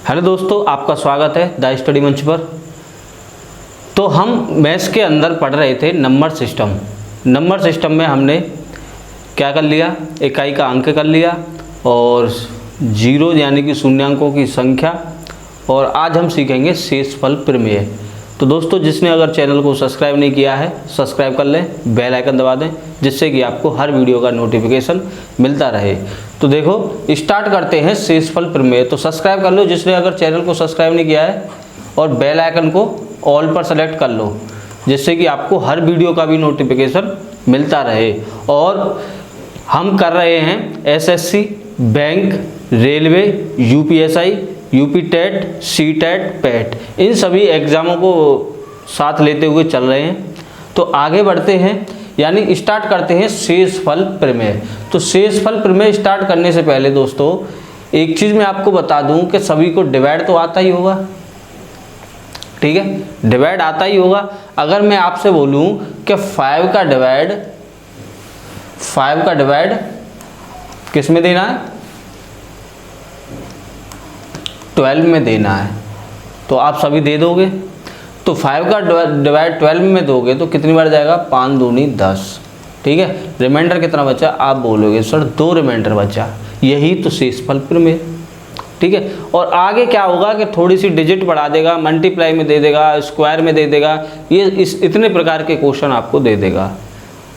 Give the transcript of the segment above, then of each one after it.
Hello दोस्तों, आपका स्वागत है द स्टडी मंच पर। तो हम मैथ्स के अंदर पढ़ रहे थे नंबर सिस्टम। नंबर सिस्टम में हमने क्या कर लिया, इकाई का अंक कर लिया और जीरो यानी कि शून्यांकों की संख्या, और आज हम सीखेंगे शेषफल प्रमेय। तो दोस्तों, जिसने अगर चैनल को सब्सक्राइब नहीं किया है सब्सक्राइब कर लें, बेल आइकन दबा दें, जिससे कि आपको हर वीडियो का नोटिफिकेशन मिलता रहे। तो देखो, स्टार्ट करते हैं शेषफल प्रमेय। तो सब्सक्राइब कर लो जिसने अगर चैनल को सब्सक्राइब नहीं किया है, और बेल आइकन को ऑल पर सेलेक्ट कर लो, जिससे कि आपको हर वीडियो का भी नोटिफिकेशन मिलता रहे। और हम कर रहे हैं SSC, bank, railway, UPSI, UP TET, C TET, PET, इन सभी एग्ज़ामों को साथ लेते हुए चल रहे हैं। तो आगे बढ़ते हैं, यानी स्टार्ट करते हैं शेषफल प्रमेय। तो शेषफल प्रमेय स्टार्ट करने से पहले दोस्तों एक चीज़ मैं आपको बता दूं कि सभी को डिवाइड तो आता ही होगा, ठीक है, डिवाइड आता ही होगा। अगर मैं आपसे बोलूं कि 5 का डिवाइड किस में देना है, 12 में देना है, तो आप सभी दे दोगे। तो 5 का डिवाइड 12 में दोगे तो कितनी बार जाएगा, 5 दूनी 10, ठीक है। रिमाइंडर कितना बचा, आप बोलोगे सर 2 रिमाइंडर बचा। यही तो शेषफल प्रमेय, ठीक है। और आगे क्या होगा कि थोड़ी सी डिजिट बढ़ा देगा, मल्टीप्लाई में दे देगा, स्क्वायर में दे देगा, ये इतने प्रकार के क्वेश्चन आपको दे देगा।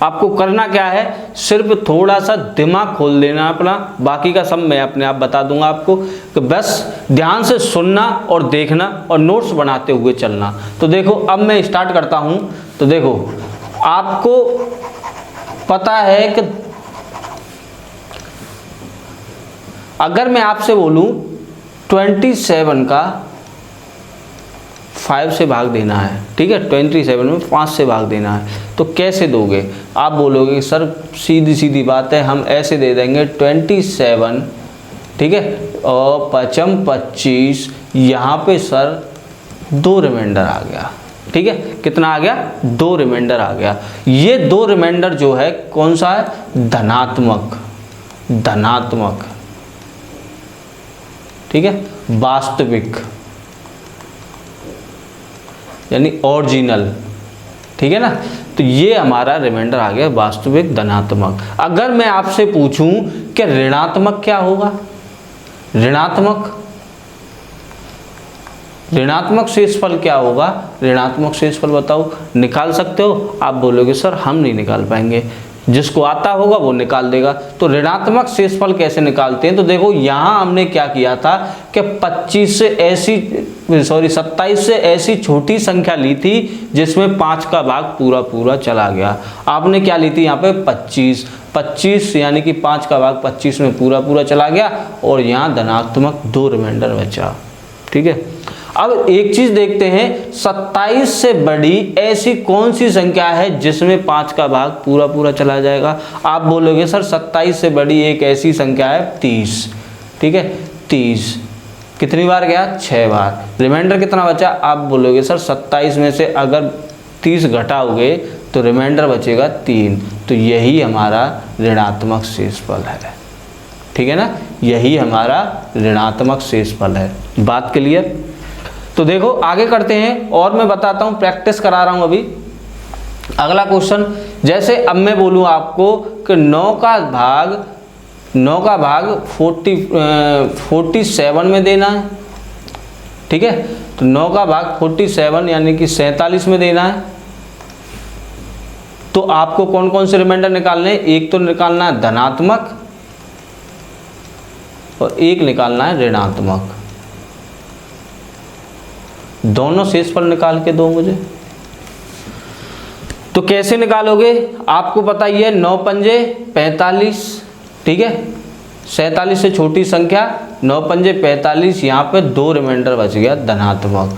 आपको करना क्या है, सिर्फ थोड़ा सा दिमाग खोल देना अपना, बाकी का सब मैं अपने आप बता दूंगा आपको, कि बस ध्यान से सुनना और देखना और नोट्स बनाते हुए चलना। तो देखो, अब मैं स्टार्ट करता हूं। तो देखो, आपको पता है कि अगर मैं आपसे बोलूं 27 का 5 से भाग देना है, ठीक है, 27 में 5 से भाग देना है, तो कैसे दोगे। आप बोलोगे सर सीधी सीधी बात है, हम ऐसे दे देंगे 27, ठीक है, और 5 25, यहाँ पे सर 2 रिमाइंडर आ गया, ठीक है। कितना आ गया, 2 रिमाइंडर आ गया। ये 2 रिमाइंडर जो है कौन सा है, धनात्मक, ठीक है, वास्तविक यानी ओरिजिनल, ठीक है ना। तो ये हमारा रिमाइंडर आ गया वास्तविक धनात्मक। अगर मैं आपसे पूछूं कि ऋणात्मक क्या होगा, ऋणात्मक शेषफल क्या होगा, ऋणात्मक शेषफल बताओ, निकाल सकते हो। आप बोलोगे सर हम नहीं निकाल पाएंगे, जिसको आता होगा वो निकाल देगा। तो ऋणात्मक शेषफल कैसे निकालते हैं, तो देखो यहाँ हमने क्या किया था कि 27 से ऐसी छोटी संख्या ली थी जिसमें 5 का भाग पूरा पूरा चला गया। आपने क्या ली थी यहाँ पे 25 यानी कि 5 का भाग 25 में पूरा पूरा चला गया, और यहाँ धनात्मक 2 रिमाइंडर बचा, ठीक है। अब एक चीज देखते हैं, 27 से बड़ी ऐसी कौन सी संख्या है जिसमें 5 का भाग पूरा पूरा चला जाएगा। आप बोलोगे सर 27 से बड़ी एक ऐसी संख्या है 30, ठीक है, 30 कितनी बार गया, 6 बार। रिमाइंडर कितना बचा, आप बोलोगे सर 27 में से अगर 30 घटाओगे तो रिमाइंडर बचेगा 3। तो यही हमारा ऋणात्मक शेषफल है, ठीक है ना, यही हमारा ऋणात्मक शेषफल है। बात क्लियर। तो देखो आगे करते हैं, और मैं बताता हूं, प्रैक्टिस करा रहा हूं अभी। अगला क्वेश्चन, जैसे अब मैं बोलूं आपको कि 9 का भाग 47 में देना है, ठीक है। तो 9 का भाग 47 यानी कि 47 में देना है। तो आपको कौन कौन से रिमाइंडर निकालने हैं, एक तो निकालना है धनात्मक और एक निकालना है ऋणात्मक। दोनों शेषफल निकाल के दो मुझे। तो कैसे निकालोगे, आपको पता ही है, 9 पंजे 45, ठीक है, 47 से छोटी संख्या, 9 पंजे 45, यहाँ पे 2 रिमाइंडर बच गया धनात्मक,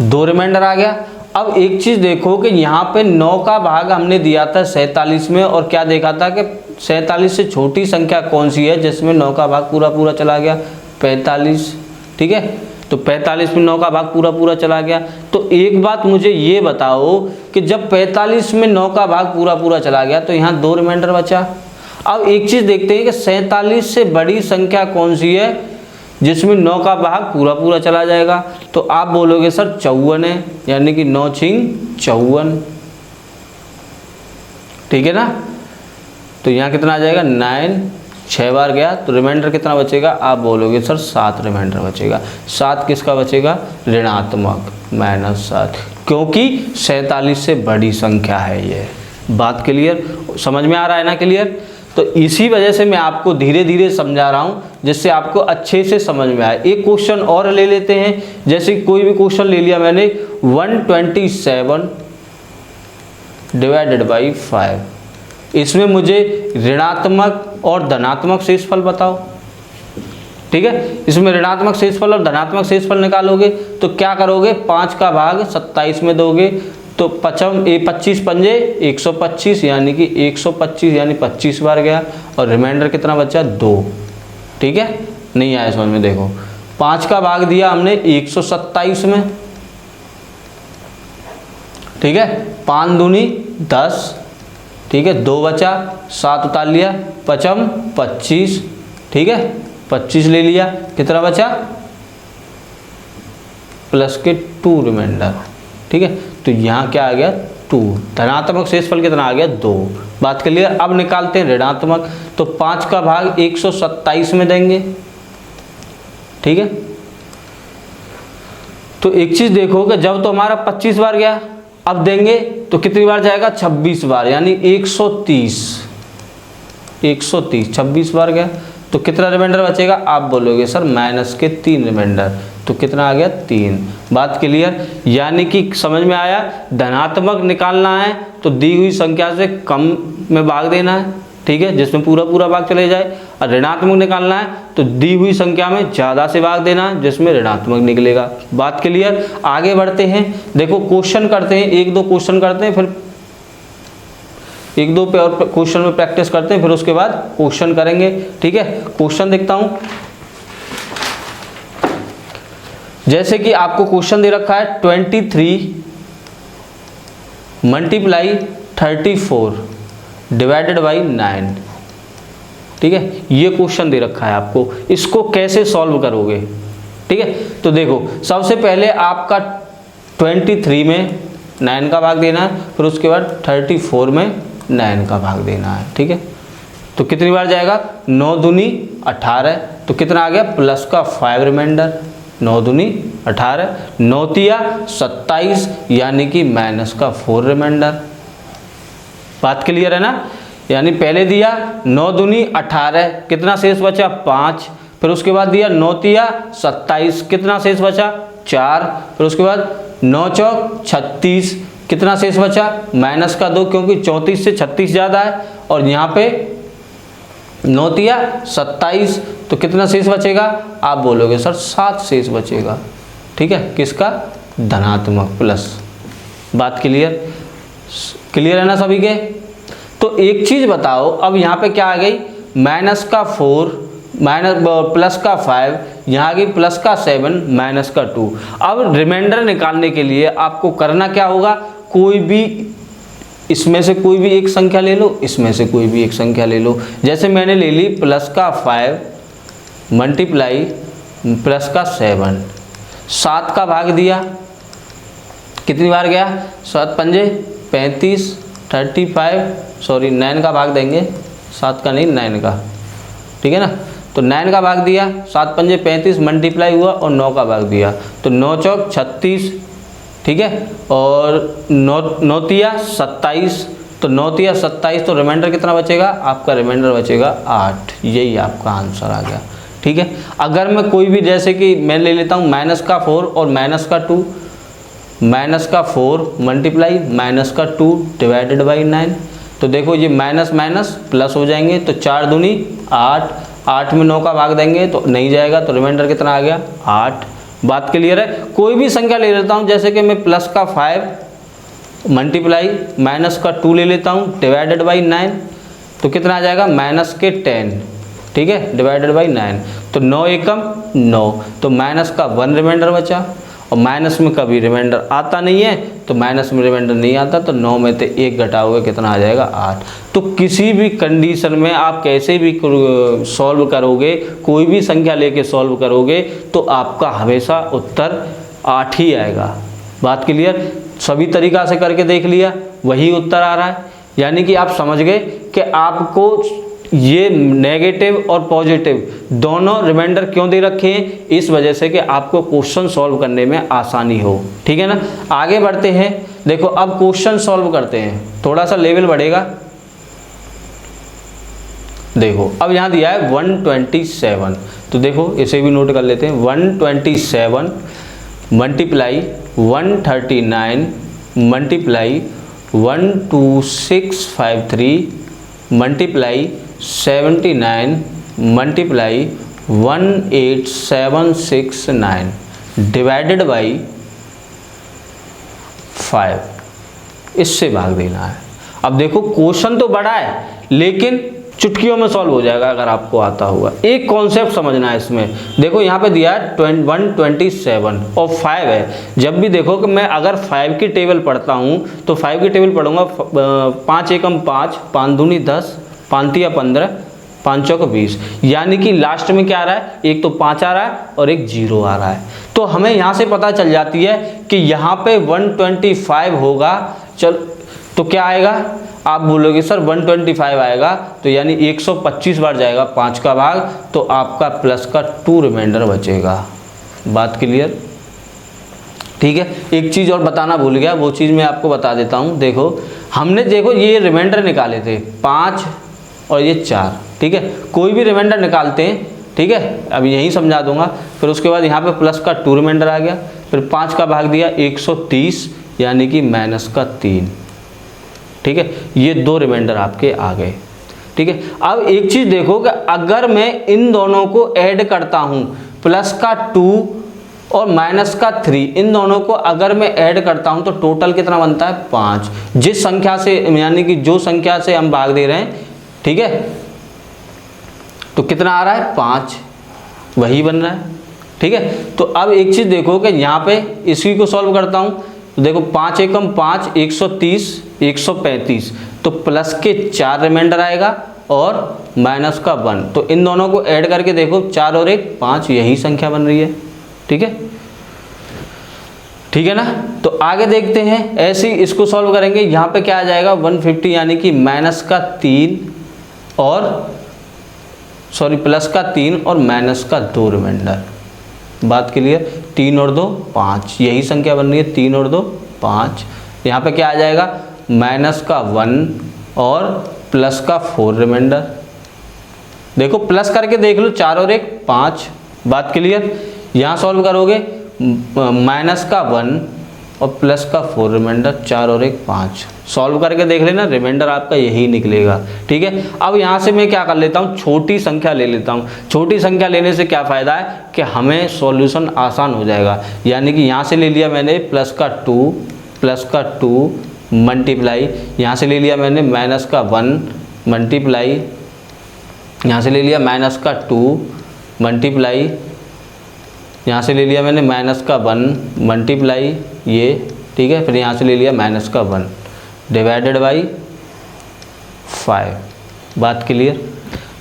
2 रिमाइंडर आ गया। अब एक चीज देखो कि यहाँ पे 9 का भाग हमने दिया था 47 में, और क्या देखा था कि 47 से छोटी संख्या कौन सी है जिसमें 9 का भाग पूरा पूरा चला गया, 45, ठीक है। तो 45 में 9 का भाग पूरा पूरा चला गया। तो एक बात मुझे ये बताओ कि जब 45 में 9 का भाग पूरा पूरा चला गया तो यहाँ 2 रिमाइंडर बचा। अब एक चीज देखते हैं कि 47 से बड़ी संख्या कौन सी है, जिसमें 9 का भाग पूरा पूरा चला जाएगा। तो आप बोलोगे सर 54 है, यानी कि 9 छिंग 54, ठीक है ना। तो यहाँ कितना आ जाएगा 9, 6 बार गया तो रिमाइंडर कितना बचेगा, आप बोलोगे सर 7 रिमाइंडर बचेगा। 7 किसका बचेगा, ऋणात्मक -7, क्योंकि 47 से बड़ी संख्या है ये। बात क्लियर, समझ में आ रहा है ना क्लियर। तो इसी वजह से मैं आपको धीरे धीरे समझा रहा हूँ जिससे आपको अच्छे से समझ में आए। एक क्वेश्चन और ले लेते हैं, जैसे कोई भी क्वेश्चन ले लिया मैंने, 127 डिवाइडेड बाई 5, इसमें मुझे ऋणात्मक और धनात्मक शेषफल बताओ, ठीक है। इसमें ऋणात्मक शेषफल और धनात्मक शेषफल निकालोगे तो क्या करोगे, 5 का भाग 27 में दोगे तो 25 पंजे 125, यानी कि 125 यानी 25 बार गया, और रिमाइंडर कितना बचा 2, ठीक है। नहीं आया समझ में, देखो 5 का भाग दिया हमने 127 में, ठीक है, 5 दूनी 10, ठीक है, 2 बचा, 7 उतार लिया, 5 25, ठीक है, 25 ले लिया, कितना बचा प्लस के 2 रिमाइंडर, ठीक है। तो यहाँ क्या आ गया 2, धनात्मक शेषफल कितना आ गया 2। बात कर लिया। अब निकालते हैं ऋणात्मक, तो 5 का भाग 127 में देंगे, ठीक है। तो एक चीज देखो कि जब तो हमारा 25 बार गया, अब देंगे तो कितनी बार जाएगा 26 बार, यानी 130 26 बार गया तो कितना रिमाइंडर बचेगा, आप बोलोगे सर माइनस के 3 रिमाइंडर, तो कितना आ गया 3। बात क्लियर, यानी कि समझ में आया। धनात्मक निकालना है तो दी हुई संख्या से कम में भाग देना है, ठीक है, जिसमें पूरा पूरा भाग चले जाए। और ऋणात्मक निकालना है तो दी हुई संख्या में ज़्यादा से भाग देना है, जिसमें ऋणात्मक निकलेगा। बात क्लियर, आगे बढ़ते हैं। देखो क्वेश्चन करते हैं, 1-2 क्वेश्चन करते हैं, फिर 1-2 पे और क्वेश्चन में प्रैक्टिस करते हैं, फिर उसके बाद क्वेश्चन करेंगे, ठीक है। क्वेश्चन देखता हूं, जैसे कि आपको क्वेश्चन दे रखा है 23 मल्टीप्लाई 34 डिवाइडेड बाई 9, ठीक है। ये क्वेश्चन दे रखा है आपको, इसको कैसे सॉल्व करोगे, ठीक है। तो देखो सबसे पहले आपका 23 में 9 का भाग देना है, फिर उसके बाद 34 में 9 का भाग देना है, ठीक है। तो कितनी बार जाएगा, 9 दूनी 18, तो कितना आ गया प्लस का 5 रिमाइंडर, 9 दूनी 18, 9 तिया 27, यानी कि माइनस का 4 रिमाइंडर। बात क्लियर है ना। यानी पहले दिया 9 दूनी 18, कितना शेष बचा 5, फिर उसके बाद दिया 9 तिया 27, कितना शेष बचा 4, फिर उसके बाद 9 चौक 36, कितना शेष बचा माइनस का 2, क्योंकि 34 से 36 ज़्यादा है, और यहाँ पे 9 तिया 27, तो कितना शेष बचेगा, आप बोलोगे सर 7 शेष बचेगा, ठीक है, किसका, धनात्मक प्लस। बात क्लियर, क्लियर है ना सभी के। तो एक चीज़ बताओ, अब यहाँ पे क्या आ गई, माइनस का 4 माइनस प्लस का 5, यहाँ की प्लस का 7 माइनस का 2। अब रिमाइंडर निकालने के लिए आपको करना क्या होगा, कोई भी इसमें से कोई भी एक संख्या ले लो, इसमें से कोई भी एक संख्या ले लो। जैसे मैंने ले ली प्लस का 5 मल्टीप्लाई प्लस का 7, 7 का भाग दिया, कितनी बार गया 7 पंजे 35, 35 सॉरी 9 का भाग देंगे, 7 का नहीं 9 का, ठीक है ना। तो 9 का भाग दिया, 7 पंजे 35 मल्टीप्लाई हुआ और 9 का भाग दिया, तो 9 चौक 36, ठीक है, और 9 तिया 27, तो 9 तिया 27, तो रिमाइंडर कितना बचेगा, आपका रिमाइंडर बचेगा 8। यही आपका आंसर आ गया, ठीक है। अगर मैं कोई भी, जैसे कि मैं ले लेता हूँ माइनस का 4 और माइनस का 2, माइनस का 4 मल्टीप्लाई माइनस का 2 डिवाइडेड बाई 9, तो देखो ये माइनस माइनस प्लस हो जाएंगे, तो 4 दूनी 8, 8 में 9 का भाग देंगे तो नहीं जाएगा, तो रिमाइंडर कितना आ गया 8। बात क्लियर है। कोई भी संख्या ले लेता हूँ, जैसे कि मैं प्लस का 5 मल्टीप्लाई माइनस का 2 ले लेता हूँ डिवाइडेड बाई 9, तो कितना आ जाएगा माइनस के 10, ठीक है, डिवाइडेड बाई 9, तो 9 एकम 9, तो माइनस का 1 रिमाइंडर बचा, और माइनस में कभी रिमाइंडर आता नहीं है, तो माइनस में रिमाइंडर नहीं आता, तो 9 में से 1 घटाओगे कितना आ जाएगा 8। तो किसी भी कंडीशन में आप कैसे भी सॉल्व करोगे, कोई भी संख्या लेके सॉल्व करोगे तो आपका हमेशा उत्तर 8 ही आएगा। बात क्लियर? सभी तरीक़ा से करके देख लिया, वही उत्तर आ रहा है। यानी कि आप समझ गए कि आपको ये नेगेटिव और पॉजिटिव दोनों रिमाइंडर क्यों दे रखे हैं, इस वजह से कि आपको क्वेश्चन सॉल्व करने में आसानी हो। ठीक है ना। आगे बढ़ते हैं। देखो अब क्वेश्चन सॉल्व करते हैं, थोड़ा सा लेवल बढ़ेगा। देखो अब यहाँ दिया है 127, तो देखो इसे भी नोट कर लेते हैं। 127 multiply 139 multiply 12653 multiply 79 multiply 18769 divided by 5, इससे भाग देना है। अब देखो क्वेश्चन तो बड़ा है लेकिन चुटकियों में सॉल्व हो जाएगा अगर आपको आता हुआ। एक कॉन्सेप्ट समझना है इसमें। देखो यहाँ पे दिया है 127 और 5 है। जब भी देखो कि मैं अगर 5 की टेबल पढ़ता हूँ तो 5 की टेबल पढ़ूंगा 5 एकम 5, 5 दूनी 10, 5 तिया 15, 5 चौक 20, यानी कि लास्ट में क्या आ रहा है, एक तो 5 आ रहा है और एक 0 आ रहा है। तो हमें यहाँ से पता चल जाती है कि यहाँ पे 125 होगा। चल तो क्या आएगा, आप बोलोगे सर 125 आएगा, तो यानी 125 बार जाएगा 5 का भाग, तो आपका प्लस का 2 रिमाइंडर बचेगा। बात क्लियर? ठीक है। एक चीज़ और बताना भूल गया, वो चीज़ मैं आपको बता देता हूँ। देखो हमने ये रिमाइंडर निकाले थे 5 और ये 4, ठीक है। कोई भी रिमाइंडर निकालते हैं, ठीक है, अब यही समझा दूंगा। फिर उसके बाद यहाँ पे प्लस का 2 रिमाइंडर आ गया, फिर 5 का भाग दिया 130 यानी कि माइनस का 3, ठीक है। ये 2 रिमाइंडर आपके आ गए, ठीक है। अब एक चीज़ देखो कि अगर मैं इन दोनों को ऐड करता हूँ, प्लस का 2 और माइनस का 3, इन दोनों को अगर मैं ऐड करता हूँ तो टोटल कितना बनता है 5। जिस संख्या से, यानी कि जो संख्या से हम भाग दे रहे हैं, ठीक है, तो कितना आ रहा है 5, वही बन रहा है, ठीक है। तो अब एक चीज़ देखो कि यहाँ पे इसी को सॉल्व करता हूँ तो देखो 5 एकम 5, 130, 135, तो प्लस के 4 रिमाइंडर आएगा और माइनस का 1, तो इन दोनों को ऐड करके देखो 4 और 1 5, यही संख्या बन रही है, ठीक है। ठीक है ना। तो आगे देखते हैं, ऐसे ही इसको सॉल्व करेंगे। यहाँ पे क्या आ जाएगा 150 यानी कि माइनस का 3 और प्लस का 3 और माइनस का 2 रिमाइंडर। बात क्लियर? 3 और 2 5, यही संख्या बन रही है, 3 और 2 5। यहाँ पे क्या आ जाएगा माइनस का 1 और प्लस का 4 रिमाइंडर। देखो प्लस करके देख लो, 4 और 1 5। बात क्लियर? यहाँ सॉल्व करोगे माइनस का 1 और प्लस का 4 रिमाइंडर, 4 और 1 5। सॉल्व करके देख लेना, रिमाइंडर आपका यही निकलेगा, ठीक है। अब यहाँ से मैं क्या कर लेता हूँ, छोटी संख्या ले लेता हूँ। छोटी संख्या लेने से क्या फ़ायदा है कि हमें सॉल्यूशन आसान हो जाएगा। यानी कि यहाँ से ले लिया मैंने प्लस का 2 मल्टीप्लाई, यहाँ से ले लिया मैंने माइनस का 1 मल्टीप्लाई, यहाँ से ले लिया माइनस का 2 मल्टीप्लाई, यहाँ से ले लिया मैंने माइनस का 1 मल्टीप्लाई ये, ठीक है। फिर यहाँ से ले लिया माइनस का 1 डिवाइडेड बाई 5। बात क्लियर?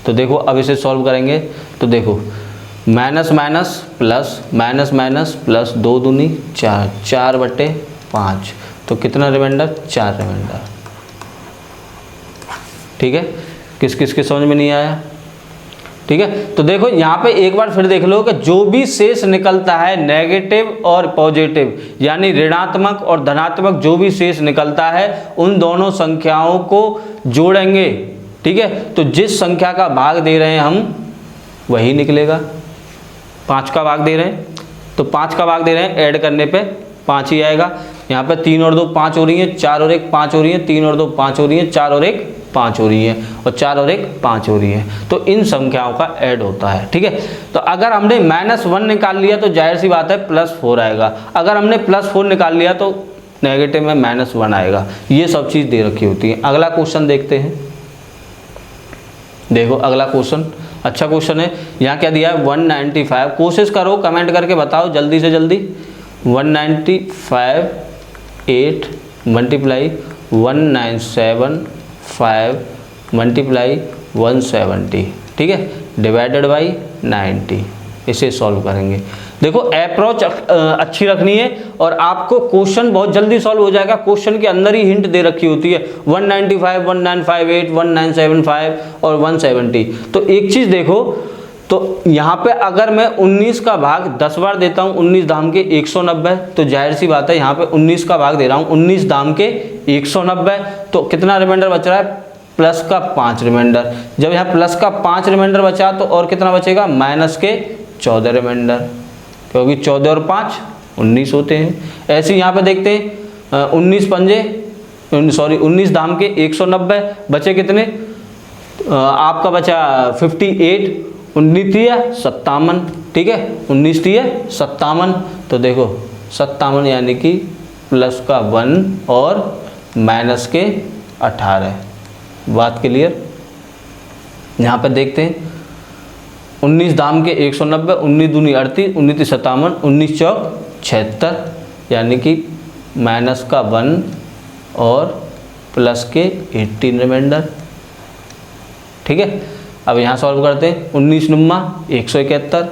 तो देखो अब इसे सॉल्व करेंगे तो देखो minus minus plus, minus minus plus, 2 दूनी 4, 4/5, तो कितना रिमाइंडर 4 रिमाइंडर, ठीक है। किस किस के समझ में नहीं आया? ठीक है। तो देखो यहाँ पे एक बार फिर देख लो कि जो भी शेष निकलता है नेगेटिव और पॉजिटिव, यानी ऋणात्मक और धनात्मक जो भी शेष निकलता है, उन दोनों संख्याओं को जोड़ेंगे, ठीक है। तो जिस संख्या का भाग दे रहे हैं हम, वही निकलेगा। 5 का भाग दे रहे हैं तो 5 का भाग दे रहे हैं, ऐड करने पे 5 ही आएगा। यहाँ पे 3 और 2 5 हो रही है, 4 और 1 5 हो रही है, 3 और 2 5 हो रही है, 4 और 1 5 हो रही है, और 4 और 1 5 हो रही है। तो इन संख्याओं का ऐड होता है, ठीक है। तो अगर हमने -1 निकाल लिया तो जाहिर सी बात है +4 आएगा। अगर हमने +4 निकाल लिया तो नेगेटिव में -1 आएगा। ये सब चीज़ दे रखी होती है। अगला क्वेश्चन देखते हैं। देखो अगला क्वेश्चन अच्छा क्वेश्चन है। यहाँ क्या दिया है 195। कोशिश करो कमेंट करके बताओ जल्दी से जल्दी। 195 8 मल्टीप्लाई 1975 मल्टीप्लाई 170, ठीक है, डिवाइडेड बाई 90। इसे सॉल्व करेंगे। देखो अप्रोच अच्छी रखनी है और आपको क्वेश्चन बहुत जल्दी सॉल्व हो जाएगा। क्वेश्चन के अंदर ही हिंट दे रखी होती है 195, 1958, 1975 और 170। तो एक चीज़ देखो, तो यहाँ पे अगर मैं 19 का भाग 10 बार देता हूँ, 19 दाम के 190, तो जाहिर सी बात है यहाँ पे 19 का भाग दे रहा हूँ 19 दाम के 190, तो कितना रिमाइंडर बच रहा है, प्लस का 5 रिमाइंडर। जब यहाँ प्लस का 5 रिमाइंडर बचा तो और कितना बचेगा, माइनस के 14 रिमाइंडर, क्योंकि 14 और 5 19 होते हैं। ऐसे यहाँ पे देखते हैं 19 दाम के 190 बचे कितने, आपका बचा 58, 19 थी 57, ठीक है, 19 थी 57, तो देखो 57 यानी कि प्लस का 1 और माइनस के 18। बात क्लियर। यहाँ पर देखते हैं 19 दाम के 190, 19 दूनी 38, 19 ती 57, 19 चौक 76, यानी कि माइनस का 1 और प्लस के 18 रिमाइंडर, ठीक है। अब यहाँ सॉल्व करते हैं 19 नुम्मा 171,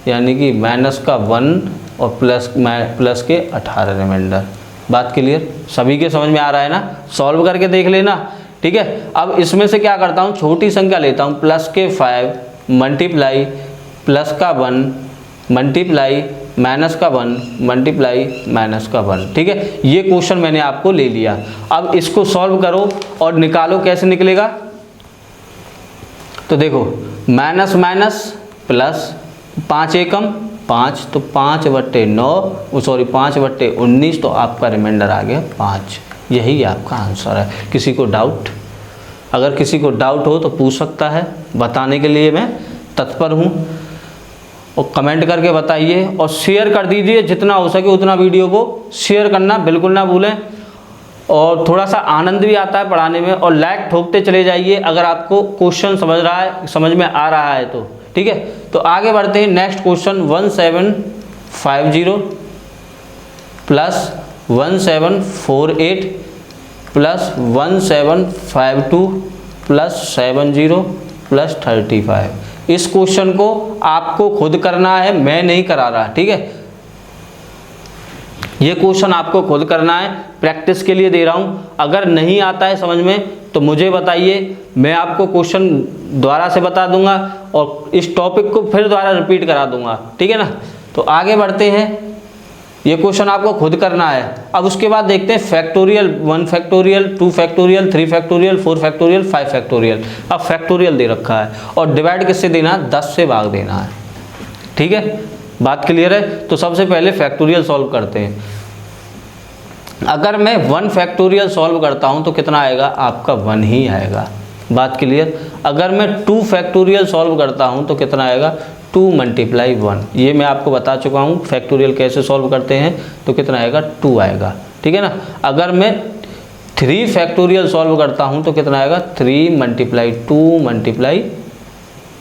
यानी कि माइनस का 1 और प्लस के 18 रिमाइंडर। बात क्लियर, सभी के समझ में आ रहा है ना, सॉल्व करके देख लेना, ठीक है। अब इसमें से क्या करता हूँ, छोटी संख्या लेता हूँ, प्लस के 5 मल्टीप्लाई प्लस का 1 मल्टीप्लाई माइनस का 1 मल्टीप्लाई माइनस का 1, ठीक है। ये क्वेश्चन मैंने आपको ले लिया। अब इसको सॉल्व करो और निकालो, कैसे निकलेगा, तो देखो माइनस माइनस प्लस, 5 एकम 5, तो 5/19, तो आपका रिमाइंडर आ गया 5। यही आपका आंसर है। किसी को डाउट, अगर किसी को डाउट हो तो पूछ सकता है, बताने के लिए मैं तत्पर हूँ। और कमेंट करके बताइए और शेयर कर दीजिए, जितना हो सके उतना वीडियो को शेयर करना बिल्कुल ना भूलें। और थोड़ा सा आनंद भी आता है पढ़ाने में, और लाइक ठोकते चले जाइए अगर आपको क्वेश्चन समझ में आ रहा है तो, ठीक है। तो आगे बढ़ते हैं, next question 1750 plus 1748 plus 1752 plus 70 plus 35। इस क्वेश्चन को आपको खुद करना है, मैं नहीं करा रहा, ठीक है। ये क्वेश्चन आपको खुद करना है, प्रैक्टिस के लिए दे रहा हूँ। अगर नहीं आता है समझ में तो मुझे बताइए, मैं आपको क्वेश्चन दोबारा से बता दूंगा और इस टॉपिक को फिर दोबारा रिपीट करा दूंगा, ठीक है ना। तो आगे बढ़ते हैं, ये क्वेश्चन आपको खुद करना है। अब उसके बाद देखते हैं factorial, 1 factorial, 2 factorial, 3 factorial, 4 factorial, 5 factorial. अब फैक्टोरियल दे रखा है और डिवाइड किससे देना है, 10 से भाग देना है, ठीक है। बात क्लियर है। तो सबसे पहले फैक्टोरियल सॉल्व करते हैं। अगर मैं 1 फैक्टोरियल सॉल्व करता हूं तो कितना आएगा, आपका 1 ही आएगा। बात क्लियर। अगर मैं 2 फैक्टोरियल सॉल्व करता हूं तो कितना आएगा, 2 मल्टीप्लाई 1। ये मैं आपको बता चुका हूं फैक्टोरियल कैसे सॉल्व करते हैं, तो कितना आएगा, 2 आएगा, ठीक है ना। अगर मैं 3 फैक्टोरियल सॉल्व करता हूं तो कितना आएगा, 3 मल्टीप्लाई 2 मल्टीप्लाई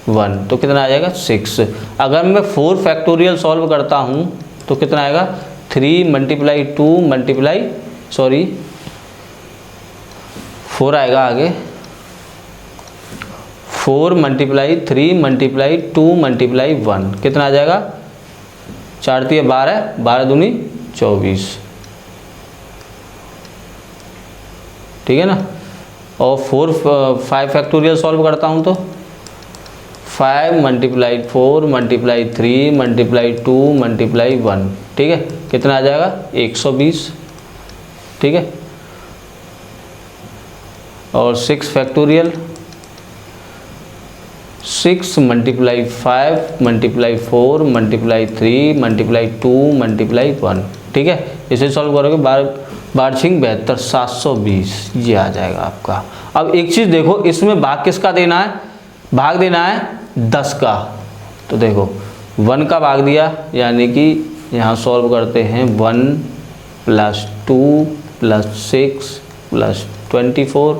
1, तो कितना आ जाएगा, 6। अगर मैं 4 फैक्टोरियल सॉल्व करता हूं तो कितना आएगा, 3 मल्टीप्लाई 2 मल्टीप्लाई 4 आएगा आगे, 4 मल्टीप्लाई 3 मल्टीप्लाई 2 मल्टीप्लाई 1, कितना आ जाएगा, 4 × 12, 12 दूनी 24, ठीक है ना। और 5 फैक्टोरियल सॉल्व करता हूँ तो 5 मल्टीप्लाई 4 मल्टीप्लाई 3 मल्टीप्लाई 2 मल्टीप्लाई 1, ठीक है, कितना आ जाएगा, 120, ठीक है। और 6 factorial, 6 multiply 5 multiply 4 multiply 3 multiply 2 multiply 1, ठीक है। इसे सॉल्व करोगे 12×72 720, ये आ जाएगा आपका। अब एक चीज़ देखो, इसमें भाग किसका देना है, भाग देना है 10 का। तो देखो 1 का भाग दिया, यानी कि यहाँ सॉल्व करते हैं 1 + 2 + 6 + 24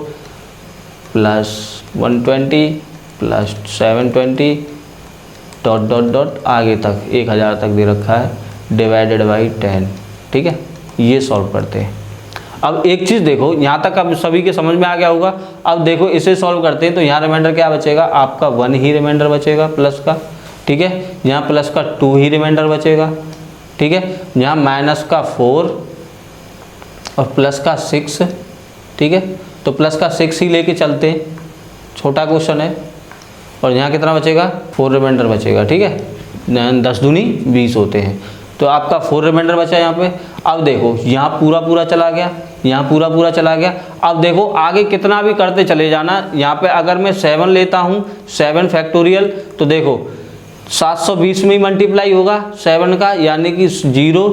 + 120 + 720 ... आगे तक 1000 तक दे रखा है, डिवाइडेड बाई 10, ठीक है। ये सॉल्व करते हैं। अब एक चीज़ देखो, यहाँ तक अब सभी के समझ में आ गया होगा। अब देखो इसे सॉल्व करते हैं तो यहाँ रिमाइंडर क्या बचेगा, आपका 1 ही रिमाइंडर बचेगा प्लस का, ठीक है। यहाँ प्लस का 2 ही रिमाइंडर बचेगा, ठीक है। यहाँ माइनस का 4 और प्लस का 6, ठीक है। तो प्लस का 6 ही लेके चलते हैं, छोटा क्वेश्चन है। और यहाँ कितना बचेगा, 4 रिमाइंडर बचेगा, ठीक है। 10 दूनी 20 होते हैं, तो आपका 4 रिमाइंडर बचा यहाँ पे। अब देखो यहाँ पूरा पूरा चला गया, यहाँ पूरा पूरा चला गया। अब देखो आगे कितना भी करते चले जाना। यहाँ पे अगर मैं 7 लेता हूँ, 7 फैक्टोरियल, तो देखो 720 में ही मल्टीप्लाई होगा 7 का, यानी कि 0,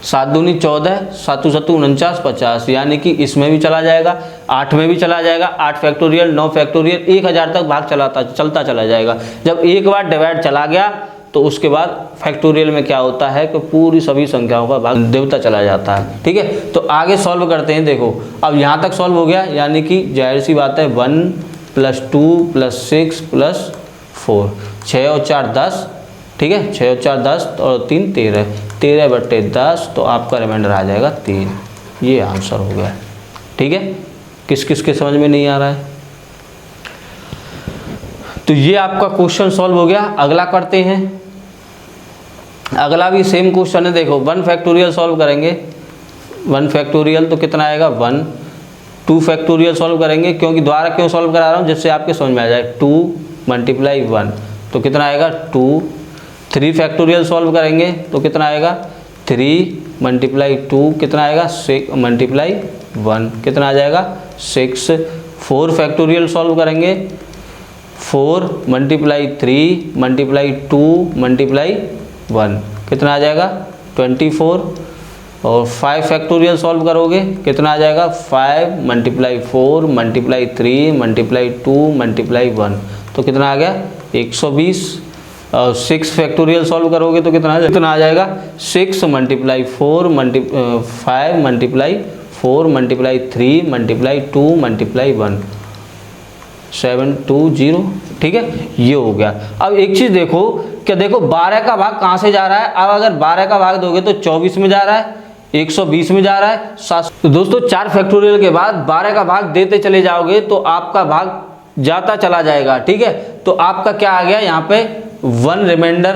7 दूनी 14, 7 7 49, 50, यानी कि इसमें भी चला जाएगा, 8 में भी चला जाएगा, 8 फैक्टोरियल, 9 फैक्टोरियल, 1000 तक भाग चलता चला जाएगा। जब एक बार डिवाइड चला गया तो उसके बाद फैक्टोरियल में क्या होता है कि पूरी सभी संख्याओं का भाग देवता चला जाता है, ठीक है। तो आगे सॉल्व करते हैं। देखो अब यहाँ तक सॉल्व हो गया, यानी कि जाहिर सी बात है 1 + 2 + 6 + 4, 6 और 4 10, ठीक है। 6 और 4 10 और 3 13, 13/10, तो आपका रिमाइंडर आ जाएगा 3। ये आंसर हो गया, ठीक है। किस किस के समझ में नहीं आ रहा है, तो ये आपका क्वेश्चन सॉल्व हो गया। अगला करते हैं। अगला भी सेम क्वेश्चन है। देखो 1 फैक्टोरियल सॉल्व करेंगे, 1 फैक्टोरियल तो कितना आएगा 1। 2 फैक्टोरियल सॉल्व करेंगे, क्योंकि द्वारा क्यों सॉल्व करा रहा हूँ, जिससे आपके समझ में आ जाए। 2 × 1 तो कितना आएगा 2। 3 फैक्टोरियल सॉल्व करेंगे तो कितना आएगा 3 × 2 कितना आएगा 6 × 1 कितना आ जाएगा 6। 4 फैक्टोरियल सॉल्व करेंगे, 4 × 3 × 2 × 1 कितना आ जाएगा 24। और 5 फैक्टोरियल सॉल्व करोगे कितना आ जाएगा 5 × 4 × 3 × 2 × 1 तो कितना आ गया 120। और 6 फैक्टोरियल सॉल्व करोगे तो कितना आ जाएगा 6 × 4 5 × 4 × 3 × 2 × 1 720, ठीक है। ये हो गया। अब एक चीज़ देखो कि देखो 12 का भाग कहाँ से जा रहा है। अब अगर 12 का भाग दोगे तो 24 में जा रहा है, 120 में जा रहा है, 7। तो दोस्तों 4 फैक्टोरियल के बाद 12 का भाग देते चले जाओगे तो आपका भाग जाता चला जाएगा, ठीक है। तो आपका क्या आ गया यहाँ पे 1 reminder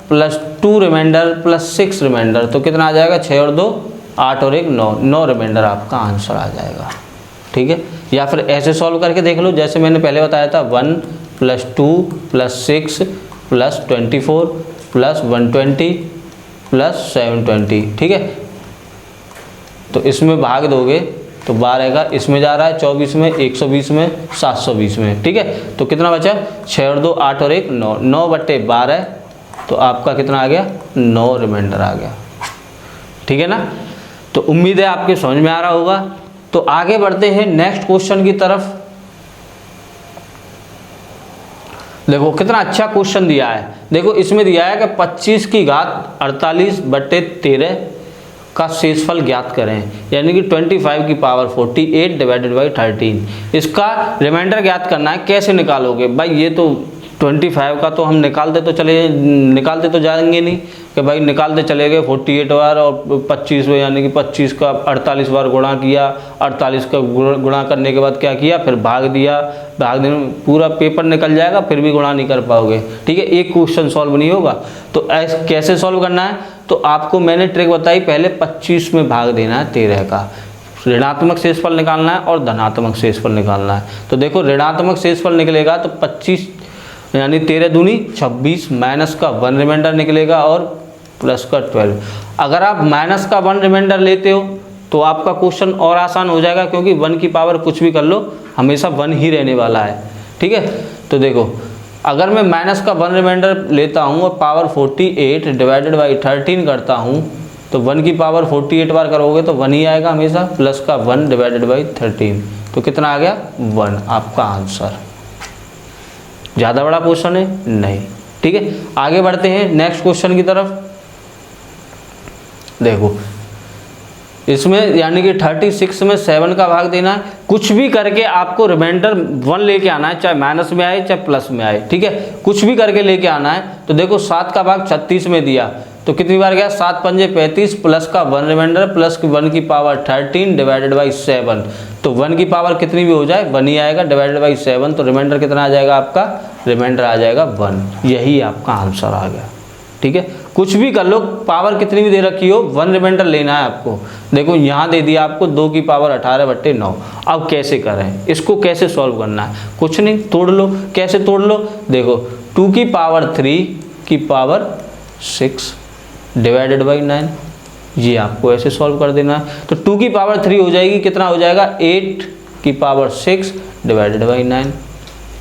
plus 2 reminder plus 6 reminder, तो कितना आ जाएगा 6 और 2 8 और 1 9, 9 रिमाइंडर आपका आंसर आ जाएगा, ठीक है। या फिर ऐसे सॉल्व करके देख लो, जैसे मैंने पहले बताया था 1 + 2 + 6 + 24 + 120 + 720, ठीक है। तो इसमें भाग दोगे तो 12 का इसमें जा रहा है, 24 में, 120 में, 720 में, ठीक है। तो कितना बचा 6 और 2 8 और 1 9, 9/12, तो आपका कितना आ गया 9 रिमाइंडर आ गया, ठीक है ना। तो उम्मीद है आपके समझ में आ रहा होगा। तो आगे बढ़ते हैं नेक्स्ट क्वेश्चन की तरफ। देखो कितना अच्छा क्वेश्चन दिया है। देखो इसमें दिया है कि 25 की घात 48/13 का शेषफल ज्ञात करें, यानी कि 25 की पावर 48 / 13। इसका रिमाइंडर ज्ञात करना है। कैसे निकालोगे भाई, ये तो 25 का तो हम निकालते तो जाएंगे नहीं कि भाई निकालते चले गए 48 बार और 25 में, यानी कि 25 का 48 बार गुणा किया, 48 का गुणा करने के बाद क्या किया, फिर भाग दिया, भाग देने में पूरा पेपर निकल जाएगा, फिर भी गुणा नहीं कर पाओगे, ठीक है। एक क्वेश्चन सॉल्व नहीं होगा। तो ऐसे कैसे सॉल्व करना है, तो आपको मैंने ट्रिक बताई, पहले 25 में भाग देना है 13 का, ऋणात्मक शेषफल निकालना है और धनात्मक शेषफल निकालना है। तो देखो ऋणात्मक शेषफल निकलेगा तो 25 यानी 13 दूनी 26, माइनस का 1 रिमाइंडर निकलेगा और प्लस का 12। अगर आप माइनस का 1 रिमाइंडर लेते हो तो आपका क्वेश्चन और आसान हो जाएगा, क्योंकि 1 की पावर कुछ भी कर लो हमेशा 1 ही रहने वाला है, ठीक है। तो देखो अगर मैं माइनस का 1 रिमाइंडर लेता हूँ और पावर 48 / 13 करता हूँ, तो 1 की पावर 48 बार करोगे तो 1 ही आएगा हमेशा, प्लस का 1 / 13, तो कितना आ गया 1 आपका आंसर। ज़्यादा बड़ा क्वेश्चन है नहीं, ठीक है। आगे बढ़ते हैं नेक्स्ट क्वेश्चन की तरफ। देखो इसमें यानी कि 36 में 7 का भाग देना है। कुछ भी करके आपको रिमाइंडर 1 लेके आना है, चाहे माइनस में आए चाहे प्लस में आए, ठीक है। कुछ भी करके लेके आना है। तो देखो 7 का भाग 36 में दिया, तो कितनी बार गया, 7 पंजे 35 प्लस का 1 रिमाइंडर प्लस 1 की पावर 13 डिवाइडेड बाई 7। तो 1 की पावर कितनी भी हो जाए 1 ही आएगा डिवाइडेड बाई 7, तो रिमाइंडर कितना आ जाएगा आपका, रिमाइंडर आ जाएगा 1। यही आपका आंसर आ गया। ठीक है, कुछ भी कर लो, पावर कितनी भी दे रखी हो 1 रिमाइंडर लेना है आपको। देखो यहाँ दे दिया आपको 2 की पावर 18/9। अब कैसे करें, इसको कैसे सॉल्व करना है, कुछ नहीं, तोड़ लो। कैसे तोड़ लो, देखो 2 की पावर 3 की पावर 6 डिवाइडेड बाई 9, ये आपको ऐसे सॉल्व कर देना है। तो 2 की पावर 3 हो जाएगी, कितना हो जाएगा 8 की पावर 6 डिवाइडेड बाई 9।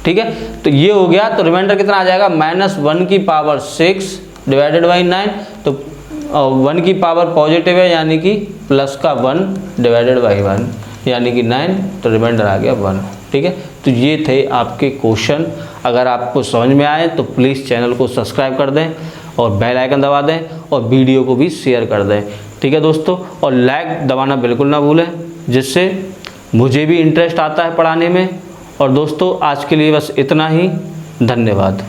ठीक है, तो ये हो गया। तो रिमाइंडर कितना आ जाएगा, -1 की पावर 6 डिवाइडेड बाई 9। तो 1 की पावर पॉजिटिव है यानी कि प्लस का 1 डिवाइडेड बाई 1 यानी कि 9, तो रिमाइंडर आ गया 1। ठीक है, तो ये थे आपके क्वेश्चन। अगर आपको समझ में आए तो प्लीज़ चैनल को सब्सक्राइब कर दें और बेल आइकन दबा दें और वीडियो को भी शेयर कर दें। ठीक है दोस्तों, और लाइक दबाना बिल्कुल ना भूलें, जिससे मुझे भी इंटरेस्ट आता है पढ़ाने में। और दोस्तों आज के लिए बस इतना ही, धन्यवाद।